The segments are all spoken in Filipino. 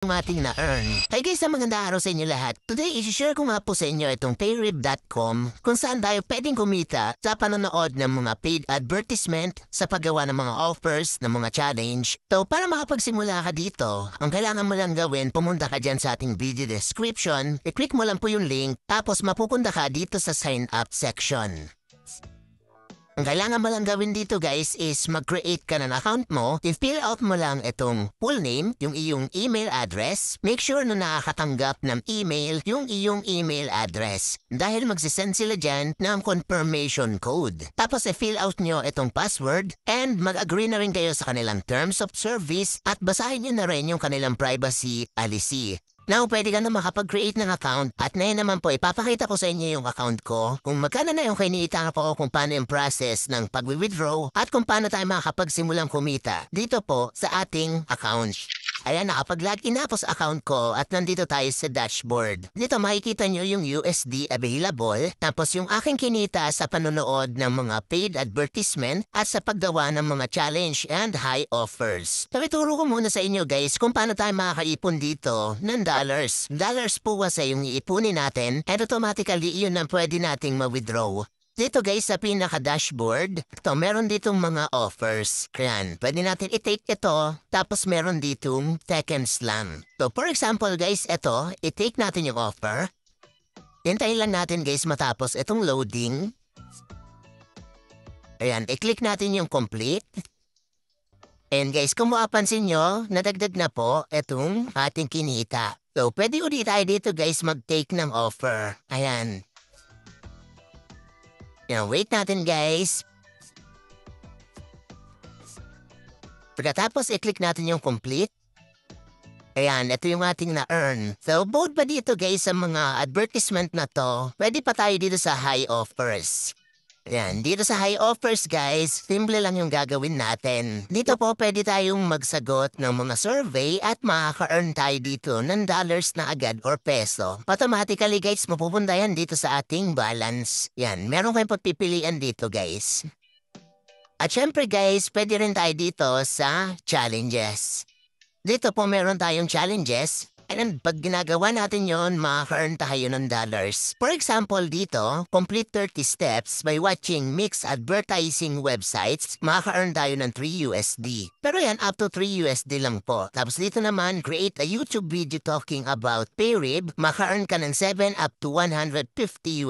yung ating na-earn. Hey guys, magandang araw sa inyo lahat. Today, i-share ko nga po sa inyo itong payrib.com kung saan tayo pwedeng kumita sa panonood ng mga paid advertisement sa paggawa ng mga offers, ng mga challenge. So, para makapagsimula ka dito, ang kailangan mo lang gawin, pumunta ka dyan sa ating video description, i-click mo lang po yung link, tapos mapupunta ka dito sa sign up section. Ang kailangan mo lang gawin dito guys is mag-create ka ng account mo, i-fill out mo lang itong full name, yung iyong email address, make sure na nakakatanggap ng email yung iyong email address dahil magsisend sila dyan ng confirmation code. Tapos i-fill out nyo itong password and mag-agree na rin kayo sa kanilang terms of service at basahin nyo na rin yung kanilang privacy policy. Now, pwede ka na makapag-create ng account at ngayon naman po ipapakita ko sa inyo yung account ko kung magkano na yung kinita ko kung paano yung process ng pag-withdraw at kung paano tayo makakapagsimulang kumita dito po sa ating account. Ayan, nakapag-login na po sa account ko at nandito tayo sa dashboard. Dito makikita nyo yung USD available, tapos yung aking kinita sa panonood ng mga paid advertisement at sa paggawa ng mga challenge and high offers. So ituro ko muna sa inyo guys kung paano tayo makakaipon dito ng dollars. Dollars po kasi yung iipunin natin and automatically yun ang pwede nating ma-withdraw. Dito guys sa pinaka-dashboard, ito meron ditong mga offers. Ayan, pwede natin i-take ito, tapos meron ditong seconds lang. So for example guys, ito, i-take natin yung offer. Hintayin lang natin guys matapos itong loading. Ayan, i-click natin yung complete. And guys, kung mapapansin nyo, nadagdag na po itong ating kinita. So pwede ulit tayo dito guys mag-take ng offer. Ayan. Wait natin guys. Pagkatapos i-click natin yung complete. Ayan, ito yung ating na-earn. So, both pa dito guys sa mga advertisement na to, pwede pa tayo dito sa high offers. Ayan, dito sa high offers guys, simple lang yung gagawin natin. Dito po pwede tayong magsagot ng mga survey at makaka-earn tayo dito ng dollars na agad or peso. Automatically guys, mapupunta yan dito sa ating balance. Yan, meron kayong pagpipilian dito guys. At syempre guys, pwede rin tayo dito sa challenges. Dito po meron tayong challenges. And pag ginagawa natin yon, makaka-earn tayo ng dollars. For example dito, complete 30 steps by watching mixed advertising websites, makaka-earn tayo ng 3 USD. Pero yan, up to 3 USD lang po. Tapos dito naman, create a YouTube video talking about payrib, maka-earn ka ng 7 up to 150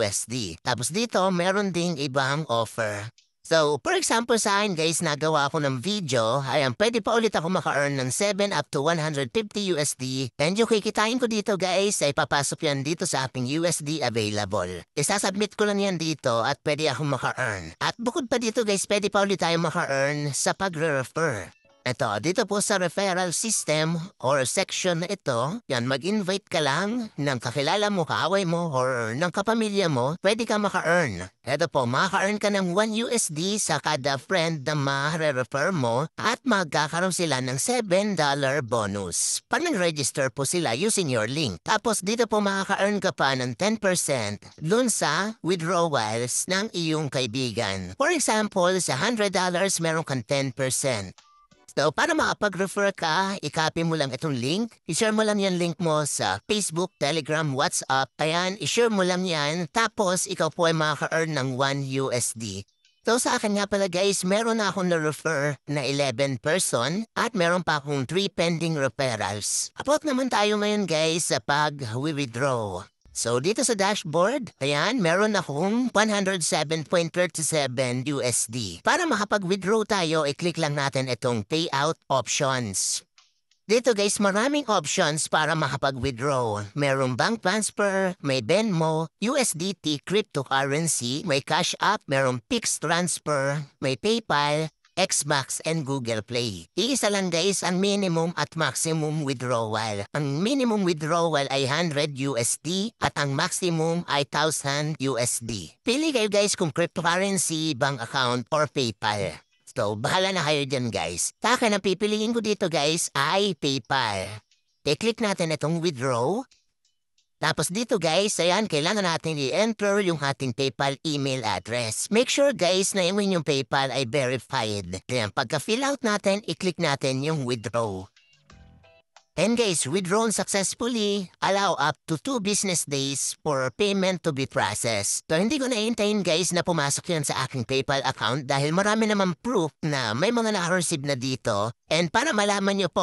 USD. Tapos dito, meron ding ibang offer. So, for example sa akin guys, nagawa ako ng video, ayan, pwede pa ulit ako maka-earn ng 7 up to 150 USD. And yung kikitain ko dito guys, ay papasok yan dito sa aking USD available. Isasubmit ko lang yan dito at pwede akong maka-earn. At bukod pa dito guys, pwede pa ulit tayo maka-earn sa pagre-refer. Ito, dito po sa referral system or section na ito, yan, mag-invite ka lang ng kakilala mo, kaaway mo, or ng kapamilya mo, pwede ka maka-earn. Ito po, maka-earn ka ng 1 USD sa kada friend na ma-refer mo at magkakaroon sila ng $7 bonus. Pag nag-register po sila using your link. Tapos dito po makaka-earn ka pa ng 10% dun sa withdrawals ng iyong kaibigan. For example, sa $100 meron kang 10%. So, para makapag-refer ka, i-copy mo lang itong link. I-share mo lang yung link mo sa Facebook, Telegram, WhatsApp. Ayan, i-share mo lang yan. Tapos, ikaw po ay makaka-earn ng 1 USD. So, sa akin nga pala guys, meron na akong na-refer na 11 person at meron pa akong 3 pending referrals. About naman tayo ngayon guys sa pag-withdraw. So, dito sa dashboard, ayan, meron akong 107.37 USD. Para makapag-withdraw tayo, i-click lang natin itong payout options. Dito guys, maraming options para makapag-withdraw. Merong bank transfer, may Venmo, USDT cryptocurrency, may Cash App, merong Pix transfer, may PayPal, Xbox and Google Play. Iisa lang guys ang minimum at maximum withdrawal. Ang minimum withdrawal ay 100 USD at ang maximum ay 1,000 USD. Pili kayo guys kung cryptocurrency, bank account, or PayPal. So, bahala na kayo dyan guys. Sa akin, ang pipiliin ko dito guys ay PayPal. I-click natin itong withdraw. Tapos dito guys, ayan, kailangan natin i-enter yung ating PayPal email address. Make sure guys na yung inyong PayPal ay verified. Ayan, pagka-fill out natin, i-click natin yung withdraw. And guys, withdrawn successfully. Allow up to 2 business days for payment to be processed. So hindi ko nahintayin guys na pumasok yan sa aking PayPal account dahil marami naman proof na may mga na-receive na dito. And para malaman nyo po